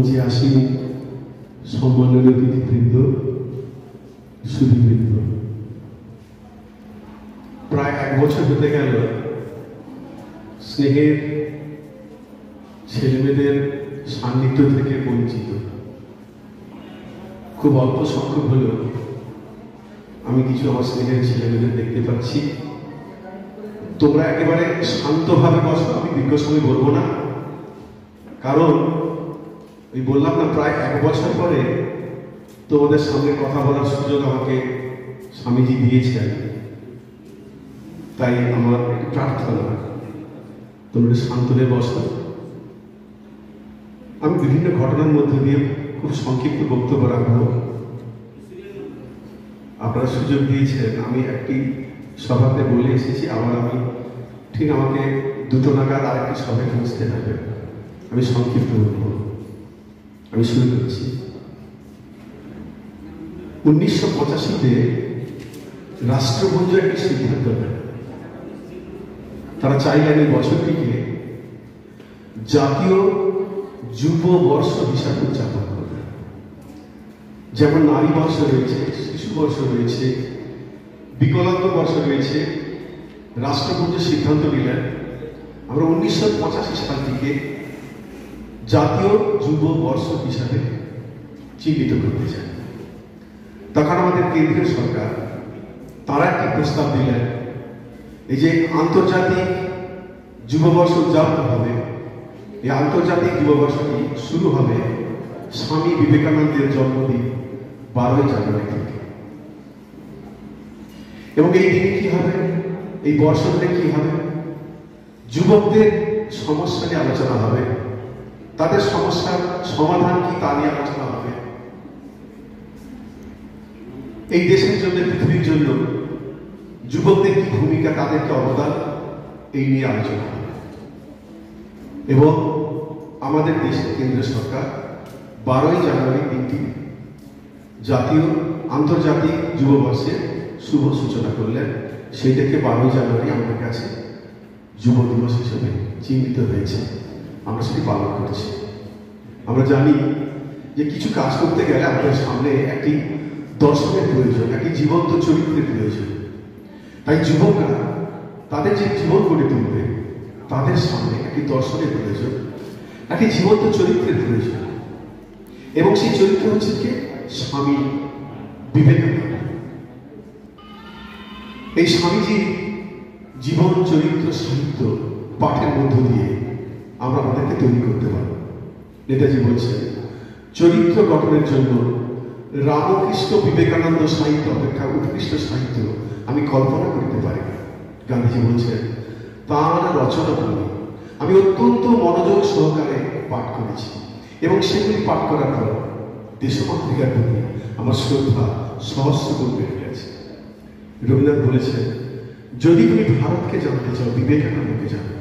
যে আসি সম্মাননীয় অতিথিবৃন্দ, সুধীবৃন্দ, প্রায় 1 বছর হতে গেল স্নেহের ছেলেমেয়েদের সান্নিধ্য থেকে বঞ্চিত। খুব অল্প সংখ্যক হলেও আমি কিছু আমার স্নেহের ছেলেমেয়েদের দেখতে পাচ্ছি। তোমরা একেবারে শান্তভাবে বসো, আমি দীর্ঘ সময় বলবো না, কারণ ওই বললাম না প্রায় 1 বছর পরে তোমাদের সামনে কথা বলার সুযোগ আমাকে স্বামীজি দিয়েছেন। তাই আমার একটি প্রার্থনা, তোমরা শান্ত হয়ে বসো। আমি বিভিন্ন ঘটনার মধ্যে দিয়ে খুব সংক্ষিপ্ত বক্তব্য রাখবো। আপনারা সুযোগ দিয়েছেন, আমি একটি সভাতে বলে এসেছি, আবার আমি ঠিক আমাকে 2টো নাগাদ আরেকটি সভায় পৌঁছতে হবে। আমি সংক্ষিপ্ত বলবো। আমি শুরু করছি। 1985-তে রাষ্ট্রপুঞ্জ একটি সিদ্ধান্ত নেয়। তারা চাইলেন এই বছরটিকে জাতীয় যুব বর্ষ হিসাবে উদযাপন করবে। যেমন নারী বর্ষ রয়েছে, শিশু বর্ষ রয়েছে, বিকলাঙ্গ বর্ষ রয়েছে, রাষ্ট্রপুঞ্জ সিদ্ধান্ত নিলেন আমরা 1985 সালটিকে জাতীয় যুব বর্ষ হিসাবে চিহ্নিত করতে চাই। তখন আমাদের কেন্দ্রীয় সরকার তারা একটি প্রস্তাব দিলেন, এই যে আন্তর্জাতিক যুববর্ষ উদযাপন হবে, এই আন্তর্জাতিক যুববর্ষটি শুরু হবে স্বামী বিবেকানন্দের জন্মদিন 12ই জানুয়ারি থেকে। এবং এই দিনে কি হবে, এই বর্ষ ধরে কি হবে, যুবকদের সমস্যা নিয়ে আলোচনা হবে, তাদের সমস্যার সমাধান কি তা নিয়ে আলোচনা হবে, এই দেশের জন্য, পৃথিবীর জন্য যুবকদের কি ভূমিকা, তাদের কি অবদান, এই নিয়ে আলোচনা হবে। এবং আমাদের দেশের কেন্দ্রীয় সরকার 12ই জানুয়ারি দিনটি জাতীয় আন্তর্জাতিক যুববর্ষের শুভ সূচনা করলেন। সেই থেকে 12ই জানুয়ারি আমাদের কাছে যুব দিবস হিসেবে চিহ্নিত হয়েছে, আমরা সেটি পালন করছি। আমরা জানি যে কিছু কাজ করতে গেলে আমাদের সামনে একটি দর্শনের প্রয়োজন, একটি জীবন্ত চরিত্রের প্রয়োজন। তাই যুবকরা তাদের যে জীবন গড়ে তুলবে, তাদের সামনে একটি দর্শনের প্রয়োজন, একটি জীবন্ত চরিত্রের প্রয়োজন। এবং সেই চরিত্র হচ্ছে কি, স্বামী বিবেকানন্দ। এই স্বামীজির জীবন চরিত্র সাহিত্য পাঠের মধ্য দিয়ে আমরা আমাদেরকে তৈরি করতে পারব। নেতাজি বলছেন, চরিত্র গঠনের জন্য রামকৃষ্ণ বিবেকানন্দ সাহিত্য অপেক্ষা উৎকৃষ্ট সাহিত্য আমি কল্পনা করতে পারি না। গান্ধীজি বলছেন, তাঁর রচনাগুলি আমি অত্যন্ত মনোযোগ সহকারে পাঠ করেছি এবং সেগুলি পাঠ করার পর দেশমাতৃকার প্রতি আমার শ্রদ্ধা সহস্রগুণ বেড়ে গেছে। রবীন্দ্রনাথ বলেছেন, যদি তুমি ভারতকে জানতে চাও, বিবেকানন্দকে জানো,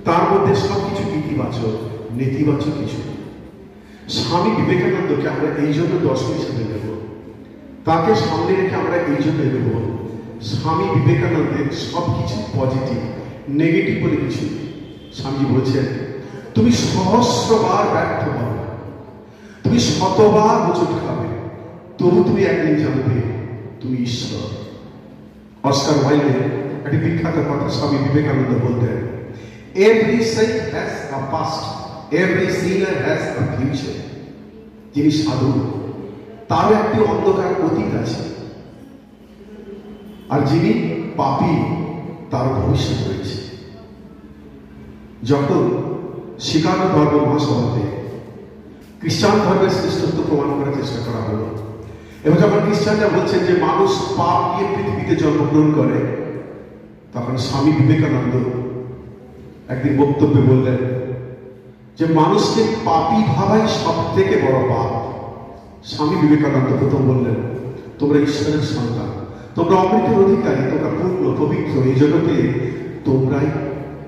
তার মধ্যে সবকিছু ইতিবাচক, নেতিবাচক কিছু। স্বামী বিবেকানন্দকে আমরা এই জন্য দর্শন হিসেবে নেব, তাকে সামনে রেখে আমরা এই জন্য নেব, স্বামী বিবেকানন্দের সবকিছু পজিটিভ, নেগেটিভ বলে কিছু। স্বামীজি বলছেন, তুমি সহস্রবার ব্যর্থ হবে, তুমি শতবার হোঁচট খাবে, তবু তুমি একদিন জানবে তুমি ঈশ্বর। অস্কার ওয়াইল্ডের একটি বিখ্যাত কথা স্বামী বিবেকানন্দ বলতেন, every saint has a past, every sinner has a future. যিনি সাধু, তার একটি অন্ধকার অতীত আছে, আর যিনি পাপী, তার ভবিষ্যৎ রয়েছে। যখন শিকাগো ধর্ম মহাসভাতে খ্রিস্টান ধর্মের শ্রেষ্ঠত্ব প্রমাণ করার চেষ্টা করা হলো, এবং যখন খ্রিস্টানরা বলছেন যে মানুষ পাপ নিয়ে পৃথিবীতে জন্মগ্রহণ করে, তখন স্বামী বিবেকানন্দ একদিন বক্তব্যে বললেন যে মানুষকে পাপী ভাবাই সব থেকে বড় পাপ। স্বামী বিবেকানন্দ প্রথম বললেন, তোমরা ঈশ্বরের সন্তান, তোমরা অমৃতের অধিকারী, তোমরা পূর্ণ পবিত্র, এই জগতে তোমরাই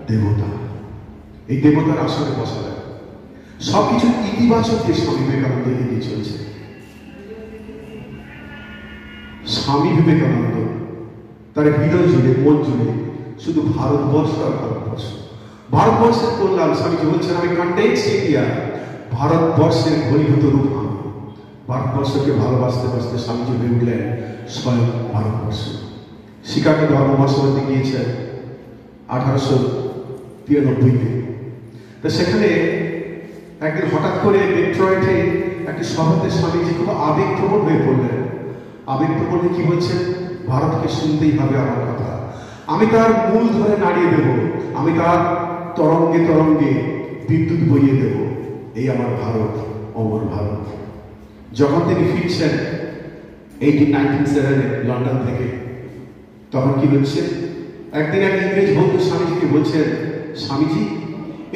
দেবতা। এই দেবতার আসনে বসালেন। সবকিছু ইতিবাচক দিয়ে স্বামী বিবেকানন্দ এগিয়ে চলছে। স্বামী বিবেকানন্দ তার হৃদয় জুড়ে, মন জুড়ে শুধু ভারতবর্ষ আর ভারতবর্ষ, ভারতবর্ষের কল্যাণ। স্বামীজি বলছেন, আমি কন্টেন্টস ইন্ডিয়া, ভারতবর্ষের ঘনীভূত রূপ আমি। ভারতবর্ষকে ভালোবাসতে বাসতে স্বামীজি হয়ে উঠলেন স্বয়ং ভারতবর্ষ। শিকাগো ধর্ম মহাসভাতে গিয়েছেন 1893-তে। তা সেখানে একদিন হঠাৎ করে ডেট্রয়েটে একটি সভাতে স্বামীজি খুব আবেগপ্রবণ হয়ে পড়লেন। আবেগপ্রবণ কি বলছেন? ভারতকে শুনতেই হবে আমার কথা, আমি তার মূল ধরে নাড়িয়ে দেব, আমি তার তরঙ্গে তরঙ্গে বিদ্যুৎ বইয়ে দেব, এই আমার ভারত, অমর ভারত। যখন তিনি ফিরছেন 1907 লন্ডন থেকে, তখন কি হচ্ছে, একদিন এক ইংরেজ বন্ধু স্বামীজিকে বলছেন, স্বামীজি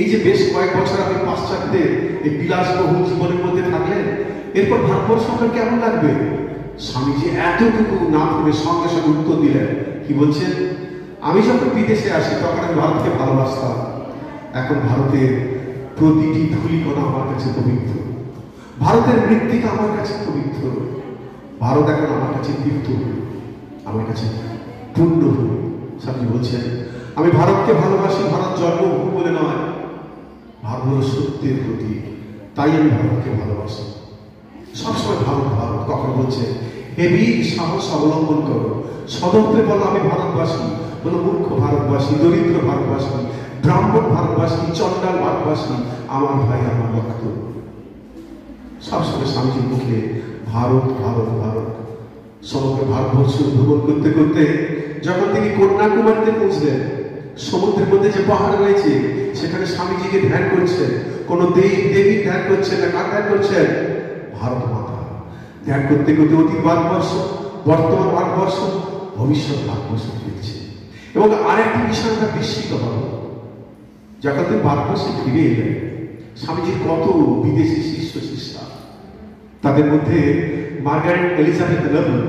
এই যে বেশ কয়েক বছর আপনি পাশ্চাত্যের এই বিলাসবহুল জীবনের মধ্যে থাকলেন, এরপর ভারতবর্ষ আপনার কেমন লাগবে? স্বামীজি এতটুকু না ভেবে সঙ্গে সঙ্গে উত্তর দিলেন, কি বলছেন, আমি যখন বিদেশে আসি তখন আমি ভারতকে ভালোবাসতাম, এখন ভারতের প্রতিটি ধূলিকণা আমার কাছে পবিত্র, ভারতের মৃত্তিকা আমার কাছে পবিত্র, ভারত এখন আমার কাছে তীর্থ, আমার কাছে পুণ্যভূমি। স্বামীজি বলছেন, আমি ভারতকে ভালোবাসি, ভারত জন্মভূমি বলে নয়, ভারত হল সত্যের প্রতীক, তাই আমি ভারতকে ভালোবাসি। সবসময় ভারত ভারত। কখন বলছে, হেবি সাহস অবলম্বন করো, সদর্পে বলো আমি ভারতবাসী, বলো মূর্খ ভারতবাসী, দরিদ্র ভারতবাসী, ব্রাহ্মণ ভারতবাসী, চন্ডাল ভারতবাসী, আমার ভাই আমার রক্ত। সবসময় স্বামীজির মুখে ভারত ভারত ভারত। সমগ্র ভারতবর্ষ ভ্রমণ করতে করতে যখন তিনি কন্যাকুমারীতে পৌঁছলেন, সমুদ্রের মধ্যে যে পাহাড় রয়েছে সেখানে স্বামীজিকে ধ্যান করছেন। কোন দেবী ধ্যান করছেন না, কার ধ্যান করছেন? ভারত মাতা। ধ্যান করতে করতে অতীত ভারতবর্ষ, বর্তমান ভারতবর্ষ, ভবিষ্যৎ ভারতবর্ষ ফিরছে। এবং আরেকটি বিষয় আমরা বিস্মিত হব, যখন তিনি ভারতবর্ষে ফিরে এলেন, স্বামীজির কত বিদেশি শিষ্য শিষ্যা, তাদের মধ্যে মার্গারেট এলিজাবেথ লবল,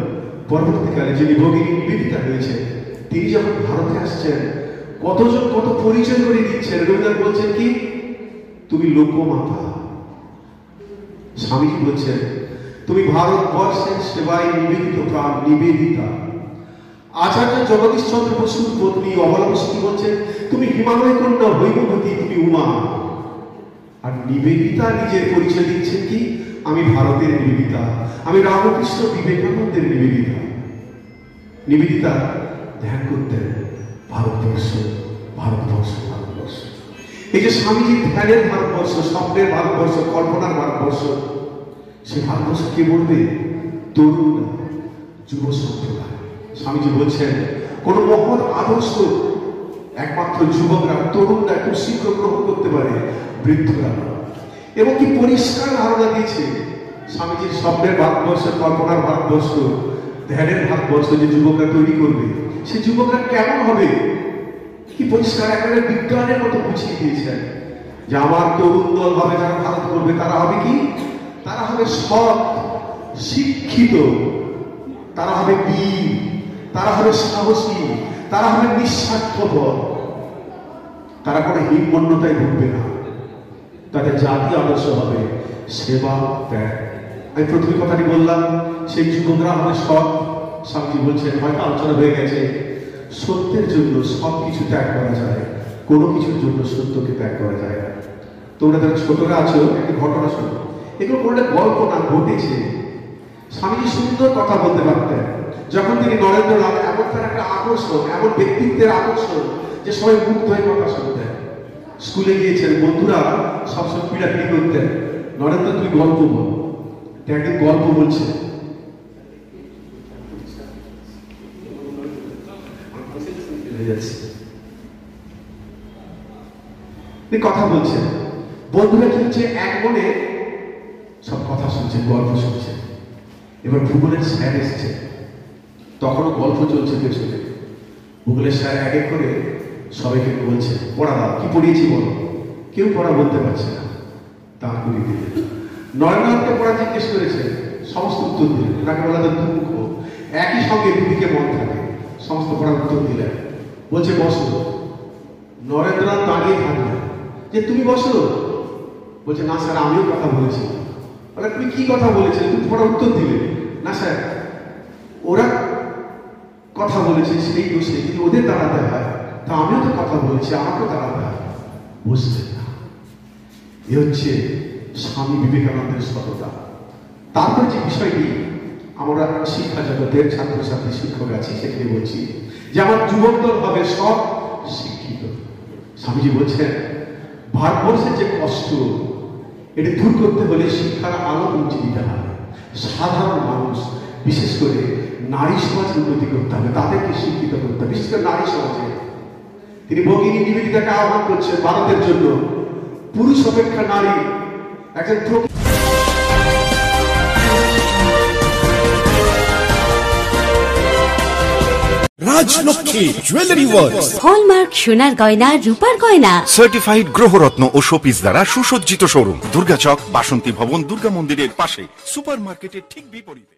পরবর্তীকালে যিনি ভগিনী নিবেদিতা হয়েছে, তিনি যখন ভারতে আসছেন, কতজন কত পরিচয় করে দিচ্ছেন। রবীন্দ্রনাথ বলছেন কি, তুমি লোকমাতা। স্বামীজি বলছেন, তুমি ভারতবর্ষের সেবায় নিবেদিত প্রাণ, নিবেদিতা। আচার্য জগদীশ চন্দ্র বসুর পত্নী অবলম্বী বলছেন, তুমি হিমালয় কন্যা হৈমবতী, তুমি উমা। আর নিবেদিতা নিজের পরিচয় দিচ্ছেন কি, আমি ভারতের নিবেদিতা, আমি রামকৃষ্ণ বিবেকানন্দের নিবেদিতা। নিবেদিতা ধ্যান করতেন ভারতবর্ষ ভারতবর্ষ ভারতবর্ষ। এই যে স্বামীজির ধ্যানের ভারতবর্ষ, স্বপ্নের ভারতবর্ষ, কল্পনার ভারতবর্ষ, সেই ভারতবর্ষ কে বলবে? তরুণরা, যুব সম্প্রদায়। স্বামীজি বলছেন, কোন মহৎ আদর্শ একমাত্র যুবকরা, তরুণরা খুব শীঘ্র গ্রহণ করতে পারে, বৃদ্ধরা। এবং কি পরিষ্কার ধারণা দিয়েছে স্বামীজির স্বপ্নের ভারতবর্ষ, কল্পনার ভারতবর্ষ, ধ্যানের ভারতবর্ষ যে যুবকরা তৈরি করবে, সে যুবকরা কেমন হবে, কি পরিষ্কার একেবারে বিজ্ঞানের মতো বুঝিয়ে দিয়েছেন যে আমার তরুণ দল হবে যারা ভারত করবে, তারা হবে কি, তারা হবে সৎ, শিক্ষিত, তারা হবে বীর, তারা হবে সাহসী, তারা হবে নিঃস্বার্থপর, তারা কোনো হীনমন্যতায় ভুগবে না, তাদের জাতীয় আদর্শ হবে সেবা ত্যাগ। আমি প্রথমে কথাটি বললাম, সেই যুবকরা হবে সৎ। স্বামীজি বলছেন, হয়তো আলোচনা হয়ে গেছে, সত্যের জন্য সব কিছু ত্যাগ করা যায়, কোনো কিছুর জন্য সত্যকে ত্যাগ করা যায় না। তোমরা যারা ছোটরা আছো, একটি ঘটনা শোনো, এগুলো কোনো গল্প না, ঘটেছে। স্বামীজি সুন্দর কথা বলতে পারতেন। যখন তিনি নরেন্দ্রনাথ, এমন তার একটা আকর্ষণ, এমন ব্যক্তিত্বের আকর্ষণ যে সবাই মুগ্ধ হয়ে কথা শুনতেন। স্কুলে গিয়েছেন, বন্ধুরা সবসময় পিড়াপিড়ি করতেন, নরেন্দ্র তুই গল্প বল। একদিন গল্প বলছে, কথা বলছেন, বন্ধুরা কি হচ্ছে, এক মনে সব কথা শুনছেন, গল্প শুনছেন। এবার ভূগোলের স্যার এসছে, তখনও গল্প চলছে পেছনে। ভূগোলের স্যার এক এক করে সবাইকে বলছে, পড়া দাও, কি পড়িয়েছি বলো। কেউ পড়া বলতে পারছে না, তার করে দিলেন। নরেন্দ্রনাথকে পড়া জিজ্ঞেস করেছে, সমস্ত উত্তর দিলেন। তাকে বলা তো দুমুখ, একই সঙ্গে দুদিকে মন থাকে, সমস্ত পড়ার উত্তর দিলেন। বলছে বসো। নরেন্দ্রনাথ দাঁড়িয়ে থাকলেন, যে তুমি বসো। বলছে না স্যার, আমিও কথা বলেছি। বলে তুমি কি কথা বলেছিলে, তুমি পড়ার উত্তর দিলে না। স্যার, ওরা কথা বলেছে সেই দোষে যদি ওদের দাঁড়াতে হয়, তা আমিও তো কথা বলেছি, আমাকেও দাঁড়াতে হয়। বুঝলেন না? এ হচ্ছে স্বামী বিবেকানন্দের সততা। তারপরে যে বিষয়টি আমরা শিক্ষা জগতের ছাত্রছাত্রী শিক্ষক আছি সেখানে বলছি যে আমার যুবকদল হবে সব শিক্ষিত। স্বামীজি বলছেন ভারতবর্ষের যে কষ্ট এটি দূর করতে হলে শিক্ষার আলো পৌঁছে দিতে হবে। সাধারণ মানুষ বিশেষ করে নারী সমাজের উন্নতি করতে হবে, তাদেরকে শিক্ষিত করতে হবে, বিশেষ করে নারী সমাজে। তিনি ভগিনী নিবেদিতাকে আহ্বান করছেন ভারতের জন্য পুরুষ অপেক্ষা নারী একজন রাজলক্ষ্মী জুয়েলারি ওয়ার্কস, হলমার্ক সোনার গয়না রূপার গয়না, সার্টিফাইড গ্রহরত্ন ও শোপিস দ্বারা সুসজ্জিত শোরুম, দুর্গাচক, বাসন্তী ভবন, দুর্গা মন্দিরের পাশে, সুপার মার্কেটের ঠিক বিপরীতে।